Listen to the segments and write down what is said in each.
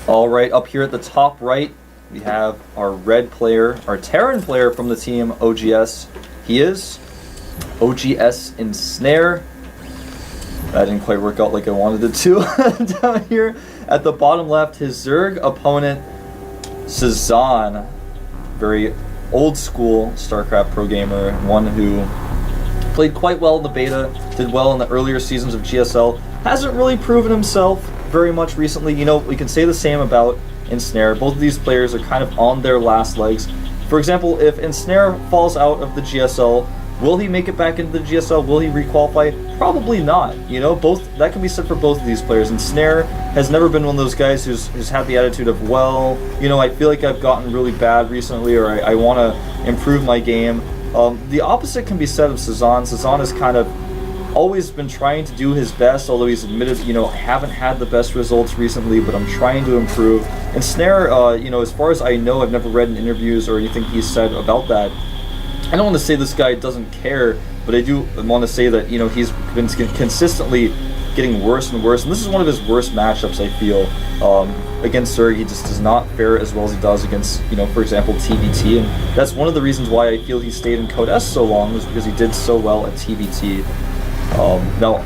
Alright, up here at the top right, we have our red player, our Terran player from the team, OGS. He is OGS Ensnare. That didn't quite work out like I wanted it to. Down here at the bottom left, his Zerg opponent, Cezanne. Very old school StarCraft pro gamer, one who played quite well in the beta, did well in the earlier seasons of GSL. Hasn't really proven himself very much recently. You know, we can say the same about Ensnare. Both of these players are kind of on their last legs. For example, if Ensnare falls out of the GSL, will he make it back into the GSL? Will he requalify? Probably not. You know, that can be said for both of these players. Ensnare has never been one of those guys who's had the attitude of, well, you know, I feel like I've gotten really bad recently, or I want to improve my game. The opposite can be said of Cezanne. Cezanne has kind of always been trying to do his best, although he's admitted, you know, I haven't had the best results recently, but I'm trying to improve. Ensnare, you know, as far as I know, I've never read in interviews or anything he's said about that. I don't want to say this guy doesn't care, but I do want to say that, you know, he's been consistently getting worse and worse, and this is one of his worst matchups, I feel. Against Zerg, he just does not fare as well as he does against, you know, for example, TVT, and that's one of the reasons why I feel he stayed in Code S so long, was because he did so well at TVT. Now,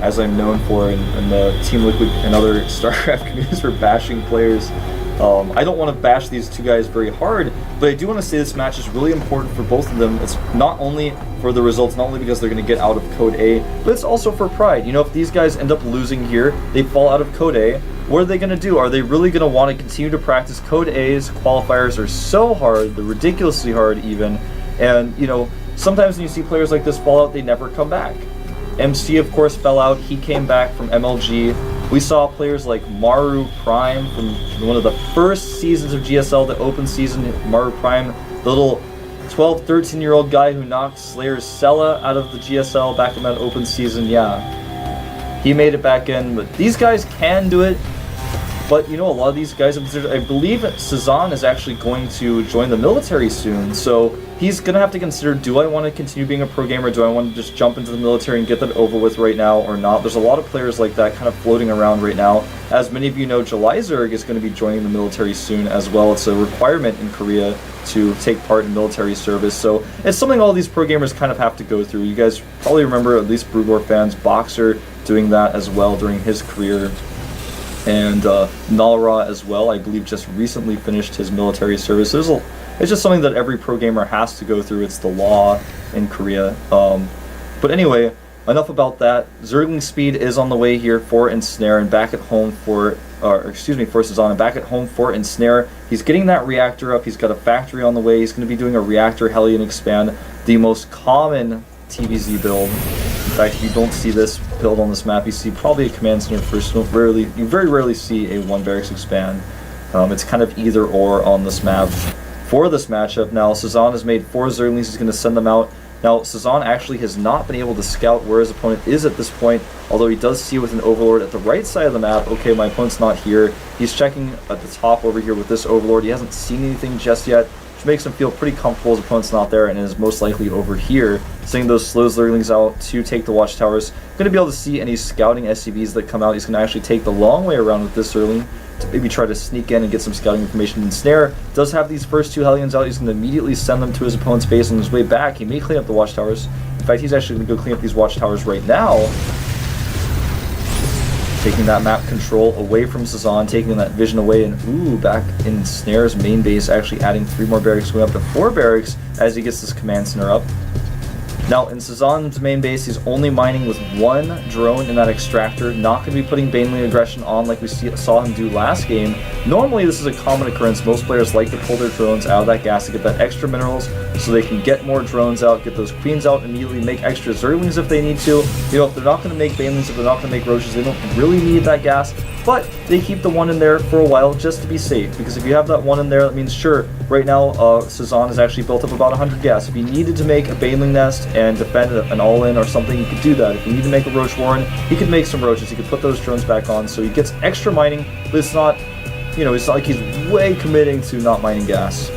as I'm known for in the Team Liquid and other StarCraft communities for bashing players, I don't want to bash these two guys very hard, but I do want to say this match is really important for both of them. It's not only for the results, not only because they're going to get out of Code A, but it's also for pride. You know, if these guys end up losing here, they fall out of Code A, what are they going to do? Are they really going to want to continue to practice? Code A's qualifiers are so hard, they're ridiculously hard even, and, you know, sometimes when you see players like this fall out, they never come back. MC, of course, fell out. He came back from MLG. We saw players like Maru Prime from one of the first seasons of GSL, the open season. Maru Prime, the little 12, 13-year-old guy who knocked Slayer's Sella out of the GSL back in that open season. Yeah, he made it back in. But these guys can do it. But, you know, a lot of these guys, I believe Cezanne is actually going to join the military soon, so he's going to have to consider, do I want to continue being a pro gamer, do I want to just jump into the military and get that over with right now or not? There's a lot of players like that kind of floating around right now. As many of you know, July Zerg is going to be joining the military soon as well. It's a requirement in Korea to take part in military service, so it's something all these pro gamers kind of have to go through. You guys probably remember, at least Brugor fans, Boxer doing that as well during his career. And Nalra as well, I believe, just recently finished his military service. It's just something that every pro gamer has to go through. It's the law in Korea. But anyway, enough about that. Zergling speed is on the way here for Ensnare, and back at home for Cezanne, and back at home for Ensnare. He's getting that reactor up. He's got a factory on the way. He's going to be doing a reactor Hellion expand, the most common TVZ build. In fact, if you don't see this build on this map, you see probably a command center first. You very rarely see a one barracks expand. It's kind of either or on this map for this matchup. Now, Cezanne has made 4 Zerglings. He's going to send them out. Now, Cezanne actually has not been able to scout where his opponent is at this point, although he does see with an Overlord at the right side of the map, okay, my opponent's not here. He's checking at the top over here with this Overlord. He hasn't seen anything just yet, which makes him feel pretty comfortable his opponent's not there and is most likely over here, sending those slow Zerglings out to take the watchtowers. Going to be able to see any scouting SCVs that come out. He's going to actually take the long way around with this Zergling to maybe try to sneak in and get some scouting information. Ensnare does have these first 2 Hellions out. He's going to immediately send them to his opponent's base. On his way back, he may clean up the watchtowers. In fact, he's actually going to go clean up these watchtowers right now, taking that map control away from Cezanne, taking that vision away, and ooh, back in Ensnare's main base, actually adding 3 more barracks, going up to 4 barracks as he gets this command center up. Now, in Cezanne's main base, he's only mining with 1 drone in that extractor, not going to be putting Baneling Aggression on like we saw him do last game. Normally, this is a common occurrence. Most players like to pull their drones out of that gas to get that extra minerals so they can get more drones out, get those queens out immediately, make extra Zerglings if they need to. You know, if they're not going to make Banelings, if they're not going to make Roaches, they don't really need that gas, but they keep the 1 in there for a while just to be safe, because if you have that 1 in there, that means, sure, right now, Cezanne has actually built up about 100 gas. If you needed to make a Baneling nest and defend an all-in or something, you could do that. If you need to make a Roach Warren, he could make some Roaches. He could put those drones back on, so he gets extra mining, but it's not, you know, it's not like he's way committing to not mining gas.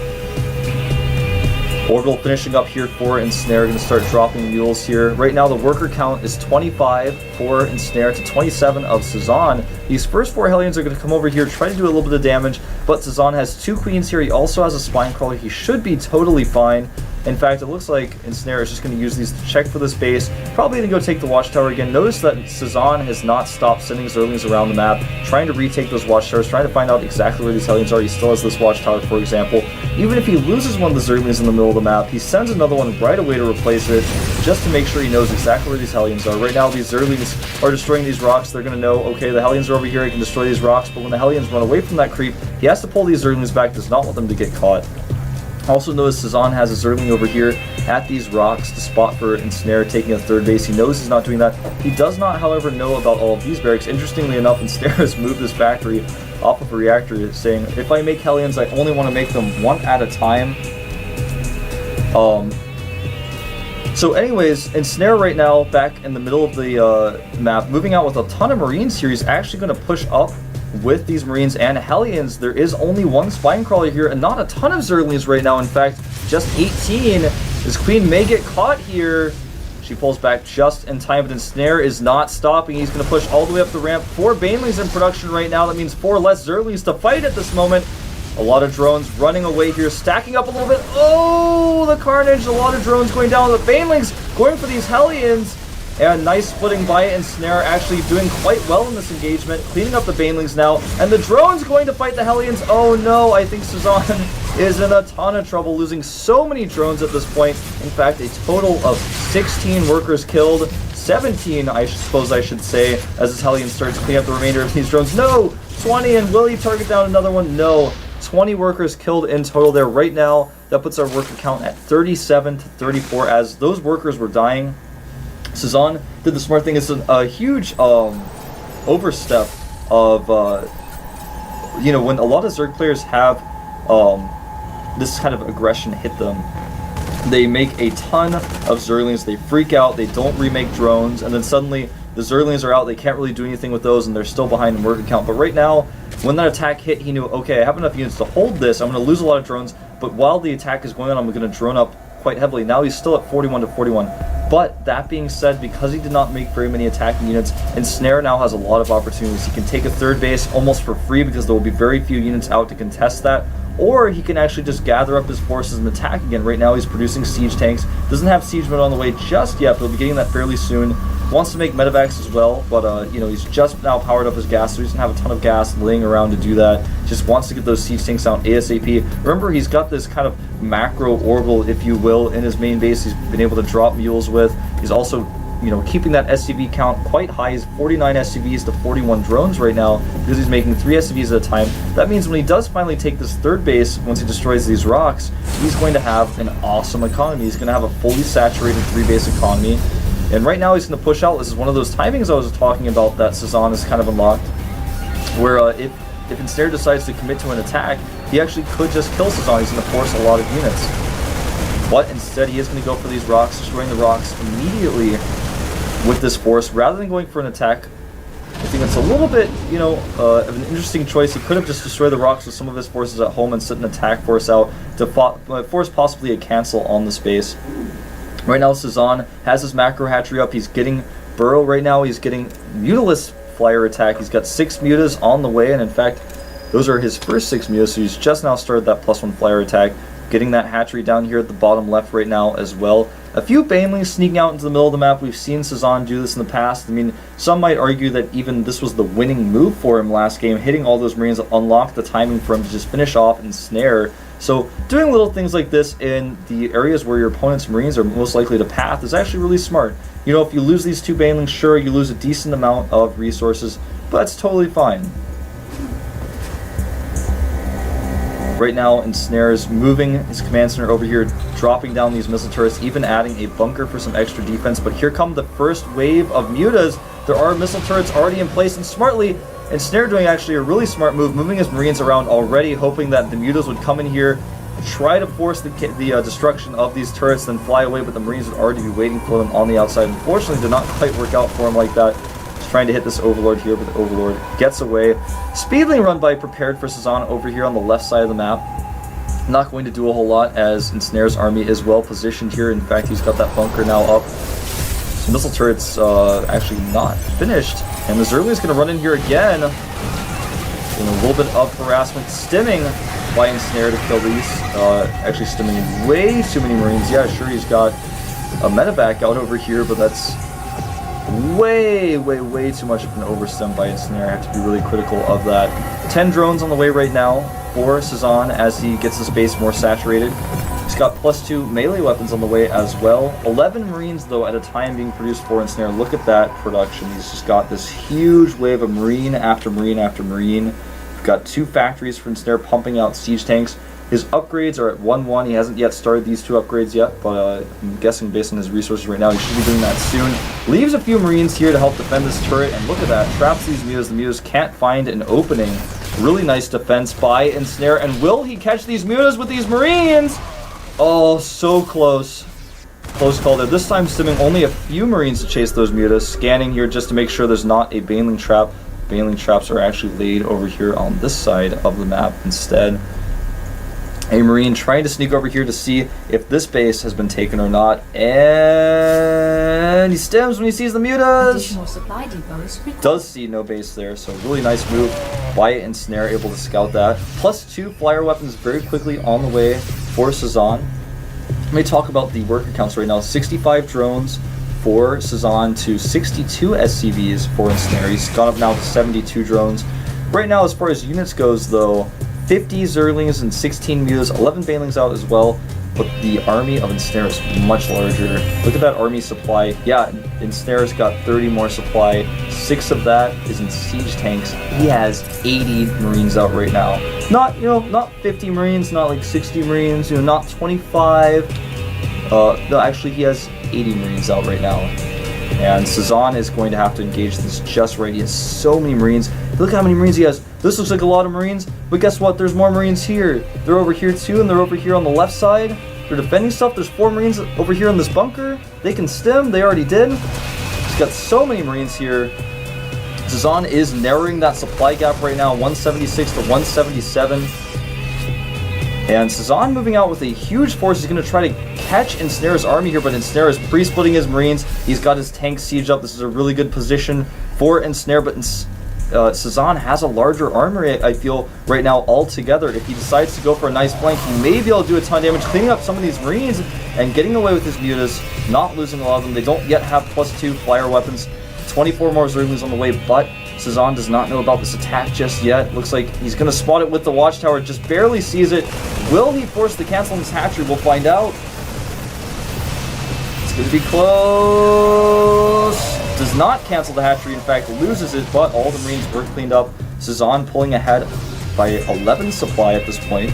Orbital finishing up here for Ensnare, going to start dropping mules here. Right now the worker count is 25 for Ensnare to 27 of Cezanne. These first 4 Hellions are going to come over here, try to do a little bit of damage, but Cezanne has 2 queens here. He also has a spine crawler. He should be totally fine. In fact, it looks like Ensnare is just going to use these to check for the base. Probably going to go take the watchtower again. Notice that Cezanne has not stopped sending Zerlings around the map, trying to retake those watchtowers, trying to find out exactly where these Hellions are. He still has this watchtower, for example. Even if he loses one of the Zerlings in the middle of the map, he sends another one right away to replace it, just to make sure he knows exactly where these Hellions are. Right now, these Zerlings are destroying these rocks. They're going to know, okay, the Hellions are over here, I can destroy these rocks, but when the Hellions run away from that creep, he has to pull these Zerlings back, does not want them to get caught. Also notice Cezanne has a Zerling over here at these rocks to spot for Ensnare taking a third base. He knows he's not doing that. He does not, however, know about all of these barracks. Interestingly enough, Ensnare has moved this factory off of a reactor, saying, if I make Hellions, I only want to make them one at a time. So anyways, Ensnare right now, back in the middle of the map, moving out with a ton of Marines here. He's actually going to push up with these Marines and Hellions. There is only 1 spine crawler here and not a ton of Zerlings right now. In fact, just 18. His queen may get caught here. She pulls back just in time, but Ensnare is not stopping. He's going to push all the way up the ramp. 4 Banelings in production right now. That means 4 less Zerlings to fight at this moment. A lot of drones running away here, stacking up a little bit. Oh, the carnage. A lot of drones going down. The Banelings going for these Hellions. And nice splitting by Ensnare, actually doing quite well in this engagement, cleaning up the Banelings now, and the drone's going to fight the Hellions. Oh no, I think Cezanne is in a ton of trouble, losing so many drones at this point. In fact, a total of 16 workers killed, 17 I suppose I should say, as this Hellion starts cleaning up the remainder of these drones. No! 20, and will he target down another one? No. 20 workers killed in total there right now. That puts our worker count at 37 to 34 as those workers were dying. Cezanne did the smart thing. It's a huge overstep of, you know, when a lot of Zerg players have this kind of aggression hit them, they make a ton of Zerlings, they freak out, they don't remake drones, and then suddenly the Zerlings are out, they can't really do anything with those, and they're still behind in worker count. But right now, when that attack hit, he knew, okay, I have enough units to hold this, I'm going to lose a lot of drones, but while the attack is going on, I'm going to drone up quite heavily. Now he's still at 41 to 41. But that being said, because he did not make very many attacking units, Ensnare now has a lot of opportunities. He can take a third base almost for free because there will be very few units out to contest that, or he can actually just gather up his forces and attack again. Right now he's producing siege tanks, doesn't have siege men on the way just yet, but he'll be getting that fairly soon. Wants to make medevacs as well, but you know, he's just now powered up his gas, so he doesn't have a ton of gas laying around to do that. Just wants to get those siege tanks out ASAP. Remember, he's got this kind of macro orbital, if you will, in his main base. He's been able to drop mules with. He's also, you know, keeping that SCV count quite high. He's 49 SCVs to 41 drones right now because he's making 3 SCVs at a time. That means when he does finally take this third base, once he destroys these rocks, he's going to have an awesome economy. He's going to have a fully saturated 3-base economy. And right now he's going to push out. This is one of those timings I was talking about that Cezanne is kind of unlocked, where if Ensnare decides to commit to an attack, he actually could just kill Cezanne. He's going to force a lot of units. But instead he is going to go for these rocks, destroying the rocks immediately with this force, rather than going for an attack. I think it's a little bit, you know, of an interesting choice. He could have just destroyed the rocks with some of his forces at home and sent an attack force out to force possibly a cancel on the space. Right now, Cezanne has his macro hatchery up. He's getting Burrow right now. He's getting Mutalist flyer attack. He's got 6 mutas on the way, and in fact, those are his first 6 mutas, so he's just now started that +1 flyer attack. Getting that hatchery down here at the bottom left right now as well. A few Banelings sneaking out into the middle of the map. We've seen Cezanne do this in the past. I mean, some might argue that even this was the winning move for him last game, hitting all those Marines that unlocked the timing for him to just finish off Ensnare. So doing little things like this in the areas where your opponent's Marines are most likely to path is actually really smart. You know, if you lose these 2 Banelings, sure, you lose a decent amount of resources, but that's totally fine. Right now, Ensnare is moving his command center over here, dropping down these missile turrets, even adding a bunker for some extra defense. But here come the first wave of mutas. There are missile turrets already in place, and smartly, Ensnare doing actually a really smart move, moving his Marines around already, hoping that the mutas would come in here, try to force the destruction of these turrets, then fly away, but the Marines would already be waiting for them on the outside. Unfortunately, did not quite work out for him like that. He's trying to hit this Overlord here, but the Overlord gets away. Speedling run by prepared for Cezanne over here on the left side of the map. Not going to do a whole lot as Ensnare's army is well positioned here. In fact, he's got that bunker now up. So missile turret's actually not finished. And Missouri is going to run in here again. Doing a little bit of harassment, stimming by Ensnare to kill these. Actually stimming way too many Marines. Yeah, sure, he's got a medevac out over here, but that's way too much of an overstim by Ensnare. I have to be really critical of that. 10 drones on the way right now for Cezanne as he gets his base more saturated. He's got +2 melee weapons on the way as well. 11 Marines, though, at a time being produced for Ensnare. Look at that production. He's just got this huge wave of Marine after Marine after Marine. We've got 2 factories for Ensnare pumping out siege tanks. His upgrades are at 1-1. He hasn't yet started these 2 upgrades yet, but I'm guessing based on his resources right now, he should be doing that soon. Leaves a few Marines here to help defend this turret, and look at that. Traps these mutas. The mutas can't find an opening. Really nice defense by Ensnare, and will he catch these mutas with these Marines? Oh, so close. Close call there. This time stimming only a few Marines to chase those mutas. Scanning here just to make sure there's not a baneling trap. Baneling traps are actually laid over here on this side of the map instead. A Marine trying to sneak over here to see if this base has been taken or not. And he stims when he sees the mutas. Additional supply depots required. Does see no base there, so really nice move by Ensnare, able to scout that. +2 flyer weapons very quickly on the way for Cezanne. Let me talk about the worker counts right now. 65 drones for Cezanne to 62 SCVs for Ensnare. He's gone up now to 72 drones. Right now, as far as units goes, though, 50 Zerlings and 16 mutas, 11 banelings out as well, but the army of Ensnare is much larger. Look at that army supply. Yeah, Ensnare's got 30 more supply. 6 of that is in siege tanks. He has 80 Marines out right now. Not, not 50 Marines, not like 60 Marines, not 25. No, actually he has 80 Marines out right now. And Cezanne is going to have to engage this just right. He has so many Marines. Look how many Marines he has. This looks like a lot of Marines, but guess what? There's more Marines here. They're over here too, and they're over here on the left side. They're defending stuff. There's 4 Marines over here in this bunker. They can stim. They already did. He's got so many Marines here. Cezanne is narrowing that supply gap right now, 176 to 177. And Cezanne moving out with a huge force. He's going to try to catch Ensnare's army here, but Ensnare is pre-splitting his Marines. He's got his tank sieged up. This is a really good position for Ensnare, but Cezanne has a larger armory, I feel, right now altogether. If he decides to go for a nice flank, he may be able to do a ton of damage, cleaning up some of these Marines and getting away with his mutas, not losing a lot of them. They don't yet have +2 flyer weapons. 24 more Zerglings on the way, but Cezanne does not know about this attack just yet. Looks like he's going to spot it with the watchtower, just barely sees it. Will he force the cancel on this hatchery? We'll find out. It's going to be close. Does not cancel the hatchery, in fact loses it, but all the Marines were cleaned up. Cezanne pulling ahead by 11 supply at this point.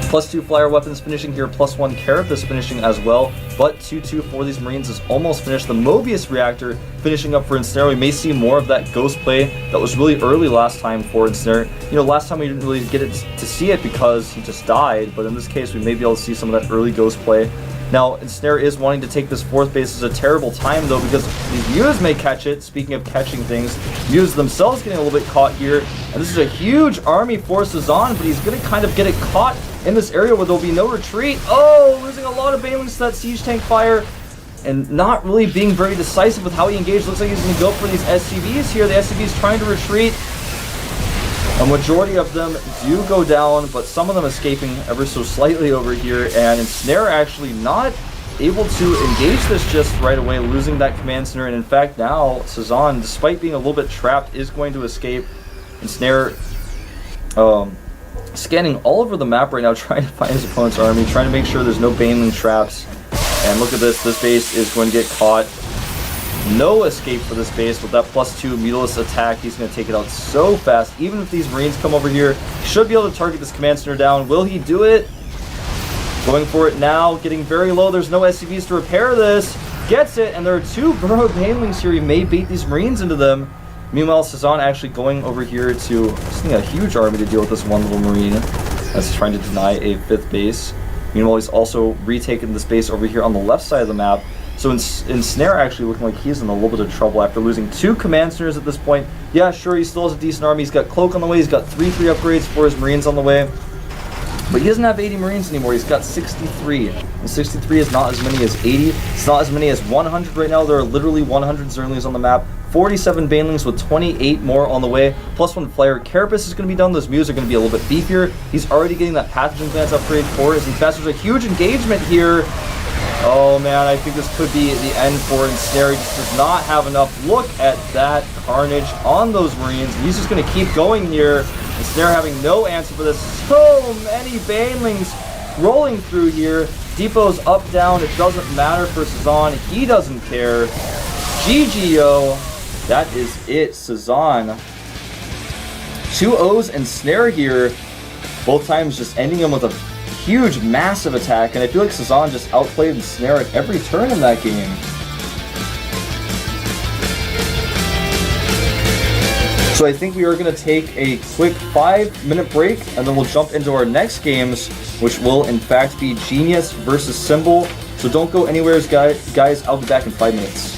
+2 flyer weapons finishing here, +1 carapace finishing as well, but 2-2 for these Marines is almost finished. The Mobius reactor finishing up for Ensnare. We may see more of that ghost play that was really early last time for Ensnare. Last time we didn't really get to see it because he just died, but in this case we may be able to see some of that early ghost play. Now, Ensnare is wanting to take this 4th base. Is a terrible time, though, because these mutas may catch it. Speaking of catching things, mutas themselves getting a little bit caught here. And this is a huge army for Cezanne, but he's going to kind of get it caught in this area where there'll be no retreat. Oh, losing a lot of banelings to that siege tank fire. And not really being very decisive with how he engaged. Looks like he's going to go for these SCVs here. The SCVs trying to retreat. A majority of them do go down, but some of them escaping ever so slightly over here, and Ensnare actually not able to engage this just right away, losing that command center. And in fact now Cezanne, despite being a little bit trapped, is going to escape. Ensnare scanning all over the map right now, trying to find his opponent's army, trying to make sure there's no baneling traps. And look at this base is going to get caught. No escape for this base with that +2 mutilous attack. He's going to take it out so fast. Even if these Marines come over here, he should be able to target this command center down. Will he do it? Going for it now, getting very low. There's no SCVs to repair this. Gets it, and there are 2 burrowed banelings here. He may bait these Marines into them. Meanwhile, Cezanne actually going over here to sending a huge army to deal with this one little Marine that's trying to deny a 5th base. Meanwhile, he's also retaken this base over here on the left side of the map. So Ensnare actually looking like he's in a little bit of trouble after losing 2 command centers at this point. Yeah, sure, he still has a decent army. He's got Cloak on the way. He's got 3 upgrades for his Marines on the way. But he doesn't have 80 Marines anymore. He's got 63. And 63 is not as many as 80. It's not as many as 100 right now. There are literally 100 Zerlings on the map. 47 Banelings with 28 more on the way. Plus 1 Flare. Carapace is going to be done. Those Mews are going to be a little bit beefier. He's already getting that Pathogen Glance upgrade for his Infestors. A huge engagement here. Oh man, I think this could be the end for Ensnare. He just does not have enough. Look at that carnage on those Marines. He's just going to keep going here. Ensnare having no answer for this. So many Banelings rolling through here. Depot's up, down. It doesn't matter for Cezanne. He doesn't care. GGO. That is it. Cezanne. 2 O's and Snare here. Both times just ending him with a huge, massive attack, and I feel like Cezanne just outplayed Ensnare at every turn in that game. So I think we are going to take a quick 5-minute break, and then we'll jump into our next games, which will in fact be Genius versus Symbol. So don't go anywhere, guys. I'll be back in 5 minutes.